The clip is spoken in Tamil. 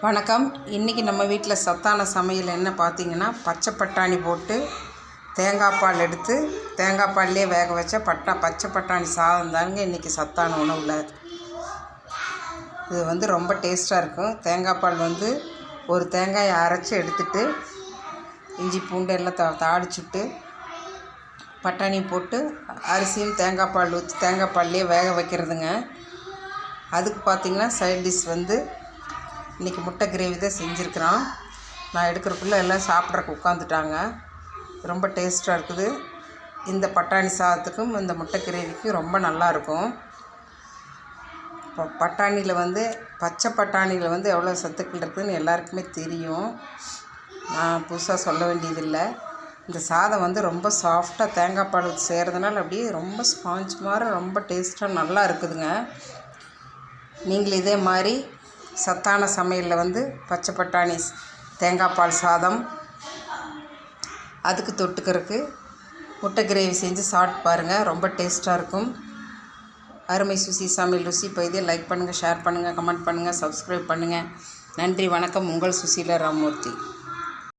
வணக்கம். இன்றைக்கி நம்ம வீட்டில் சத்தான சமையல் என்ன பார்த்தீங்கன்னா, பச்சை பட்டாணி போட்டு தேங்காய் பால் எடுத்து தேங்காய் பால்லேயே வேக வச்ச பச்சை பட்டாணி சாதம் தாங்க இன்றைக்கி சத்தான உணவில். இது ரொம்ப டேஸ்ட்டாக இருக்கும். தேங்காய் பால் ஒரு தேங்காயை அரைச்சி எடுத்துட்டு இஞ்சி பூண்டு எல்லாம் தாளிச்சுட்டு பட்டாணி போட்டு அரிசியும் தேங்காய் பால் ஊற்றி தேங்காய் பால்லேயே வேக வைக்கிறதுங்க. அதுக்கு பார்த்திங்கன்னா சைட் டிஷ் இன்றைக்கி முட்டை கிரேவி தான் செஞ்சுருக்குறோம். நான் எடுக்கிறக்குள்ளே எல்லாம் சாப்பிட்றக்கு உட்காந்துட்டாங்க. ரொம்ப டேஸ்ட்டாக இருக்குது. இந்த பட்டாணி சாதத்துக்கும் இந்த முட்டை கிரேவிக்கும் ரொம்ப நல்லாயிருக்கும். இப்போ பட்டாணியில் பச்சை பட்டாணியில் எவ்வளோ சத்துக்கள் இருக்குதுன்னு எல்லாருக்குமே தெரியும். நான் புதுசாக சொல்ல வேண்டியதில்லை. இந்த சாதம் ரொம்ப சாஃப்டாக தேங்காய் பால் ஊற்றி செய்கிறதுனால அப்படியே ரொம்ப ஸ்பாஞ்ச் மாதிரி ரொம்ப டேஸ்ட்டாக நல்லா இருக்குதுங்க. நீங்கள் இதே மாதிரி சத்தான சமையலில் பச்சை பட்டாணி தேங்காய் பால் சாதம், அதுக்கு தொட்டுக்கிறதுக்கு முட்டை கிரேவி செஞ்சு சாப்பிட்டு பாருங்கள். ரொம்ப டேஸ்ட்டாக இருக்கும். அருமை சுசி சமையல் ருசி இப்போ இதே லைக் பண்ணுங்கள், ஷேர் பண்ணுங்கள், கமெண்ட் பண்ணுங்கள், சப்ஸ்கிரைப் பண்ணுங்கள். நன்றி, வணக்கம். உங்கள் சுசீலா ராமமூர்த்தி.